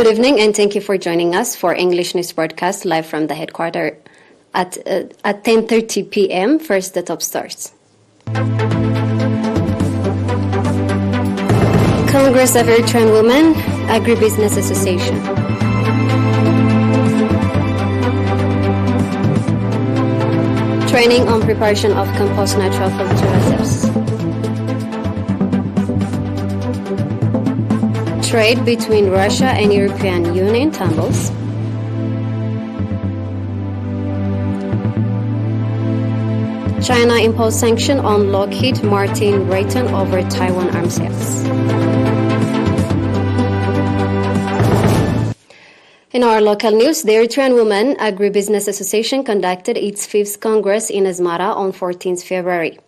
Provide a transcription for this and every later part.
Good evening, and thank you for joining us for English News Broadcast live from the headquarters at 10:30 p.m. First, the top stories. Congress of Eritrean Women, Agribusiness Association. Training on preparation of compost natural fertilizers. Trade between Russia and European Union tumbles. China imposed sanction on Lockheed Martin Raytheon over Taiwan arms sales. In our local news, the Eritrean Women Agribusiness Association conducted its 5th Congress in Asmara on 14th February.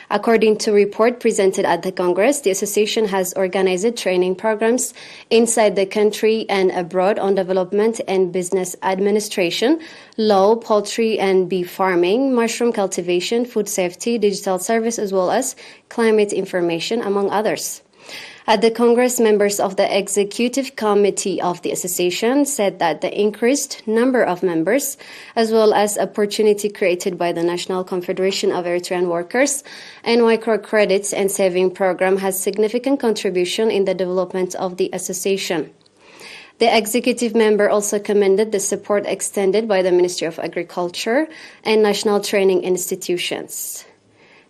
According to a report presented at the Congress, the association has organized training programs inside the country and abroad on development and business administration, law, poultry and beef farming, mushroom cultivation, food safety, digital service, as well as climate information, among others. At the Congress, members of the Executive Committee of the Association said that the increased number of members, as well as opportunity created by the National Confederation of Eritrean Workers and Microcredits and Saving Program, has significant contribution in the development of the association. The executive member also commended the support extended by the Ministry of Agriculture and national training institutions.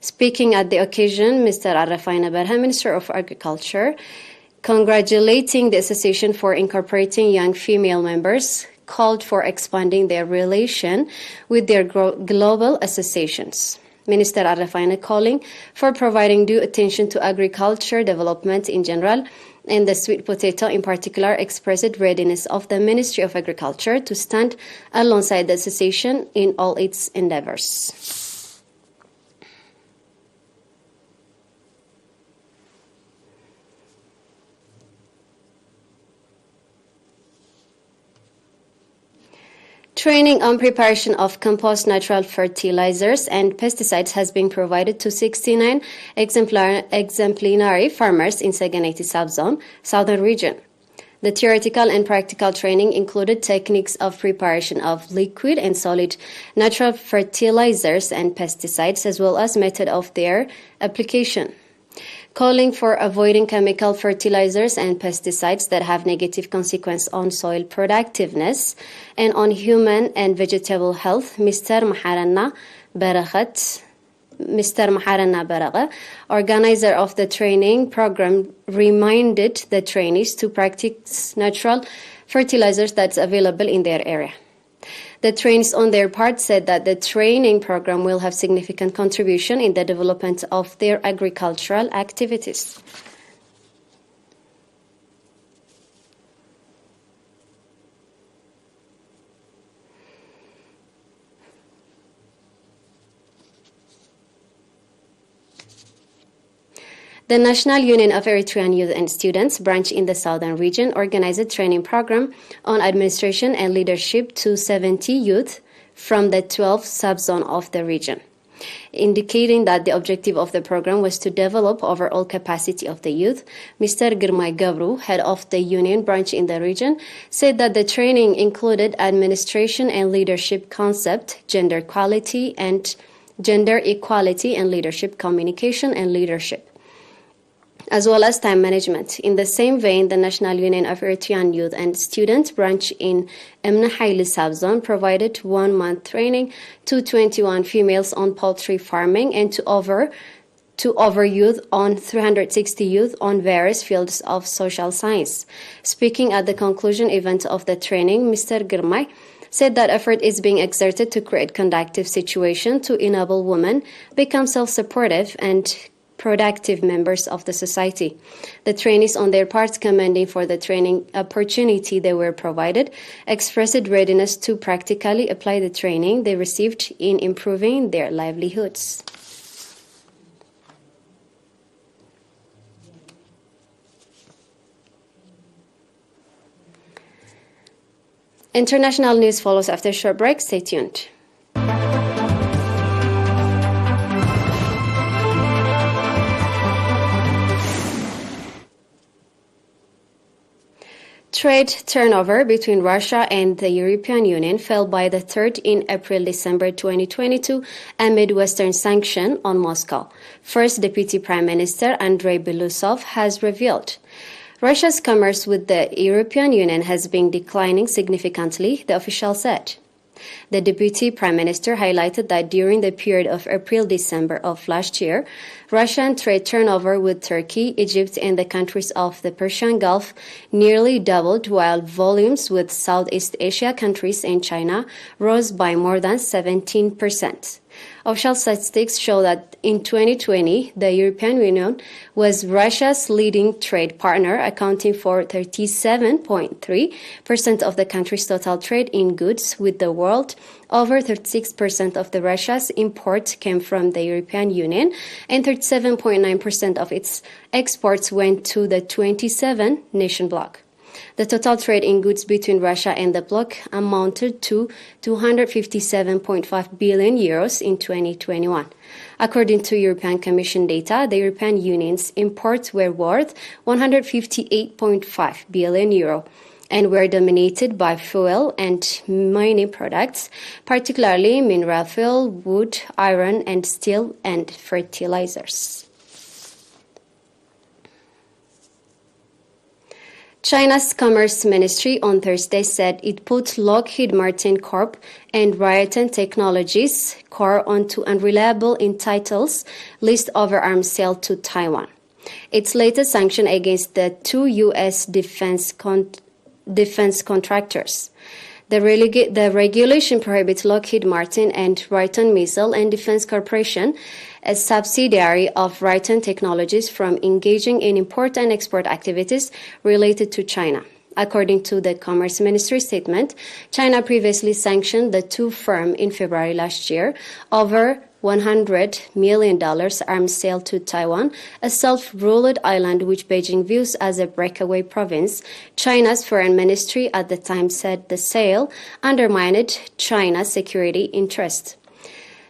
Speaking at the occasion, Mr. Arafai Berha, Minister of Agriculture, congratulating the association for incorporating young female members, called for expanding their relation with their global associations. Minister Arafai calling for providing due attention to agriculture development in general and the sweet potato in particular, expressed readiness of the Ministry of Agriculture to stand alongside the association in all its endeavors. Training on preparation of compost natural fertilizers and pesticides has been provided to 69 exemplary farmers in Saganeti Subzone, Southern Region. The theoretical and practical training included techniques of preparation of liquid and solid natural fertilizers and pesticides, as well as method of their application. Calling for avoiding chemical fertilizers and pesticides that have negative consequences on soil productiveness and on human and vegetable health, Mr. Maharanna Baragha, organizer of the training program, reminded the trainees to practice natural fertilizers that's available in their area. The trainees on their part said that the training program will have significant contribution in the development of their agricultural activities. The National Union of Eritrean Youth and Students branch in the Southern Region organized a training program on administration and leadership to 70 youth from the 12th subzone of the region, indicating that the objective of the program was to develop overall capacity of the youth. Mr. Girmay Gabru, head of the union branch in the region, said that the training included administration and leadership concept, gender equality and leadership communication and leadership, as well as time management. In the same vein, the National Union of Eritrean Youth and Students branch in Emna Haile Subzone provided 1 month training to 21 females on poultry farming and to over youth on 360 youth on various fields of social science. Speaking at the conclusion event of the training, Mr. Girmay said that effort is being exerted to create conducive situation to enable women become self-supportive and productive members of the society. The trainees on their part, commending for the training opportunity they were provided, expressed readiness to practically apply the training they received in improving their livelihoods. International news follows after a short break. Stay tuned. Trade turnover between Russia and the European Union fell by the third in April-December 2022 amid Western sanctions on Moscow. First Deputy Prime Minister Andrei Belousov has revealed. Russia's commerce with the European Union has been declining significantly, the official said. The Deputy Prime Minister highlighted that during the period of April-December of last year, Russian trade turnover with Turkey, Egypt, and the countries of the Persian Gulf nearly doubled, while volumes with Southeast Asia countries and China rose by more than 17%. Official statistics show that in 2020, the European Union was Russia's leading trade partner, accounting for 37.3% of the country's total trade in goods with the world. Over 36% of the Russia's imports came from the European Union, and 37.9% of its exports went to the 27-nation bloc. The total trade in goods between Russia and the bloc amounted to 257.5 billion euros in 2021. According to European Commission data, the European Union's imports were worth 158.5 billion euro and were dominated by fuel and mining products, particularly mineral fuel, wood, iron and steel, and fertilizers. China's Commerce Ministry on Thursday said it put Lockheed Martin Corp and Raytheon Technologies Corp onto unreliable entitles list over arms sale to Taiwan. Its latest sanction against the two U.S. defense contractors. The regulation prohibits Lockheed Martin and Raytheon Missile and Defense Corporation, a subsidiary of Raytheon Technologies, from engaging in import and export activities related to China. According to the Commerce Ministry statement, China previously sanctioned the two firms in February last year over $100 million arms sale to Taiwan, a self-ruled island which Beijing views as a breakaway province. China's foreign ministry at the time said the sale undermined China's security interests.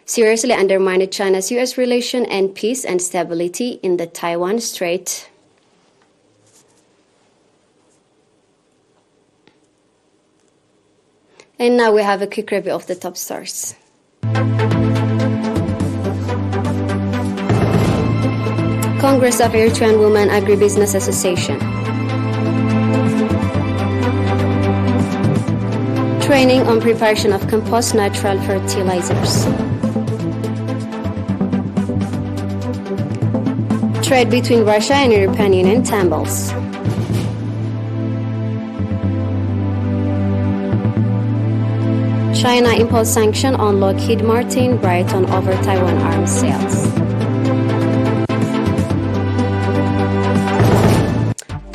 Seriously undermined China's U.S. relation and peace and stability in the Taiwan Strait. And now we have a quick review of the top stories. Congress of Eritrean Women Agribusiness Association. Training on preparation of compost natural fertilizers. Trade between Russia and European Union tumbles. China imposed sanction on Lockheed Martin, Raytheon over Taiwan arms sales.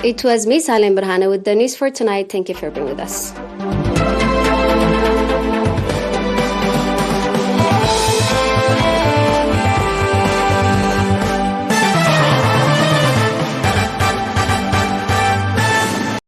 It was me, Salem Berhane, with the news for tonight. Thank you for being with us.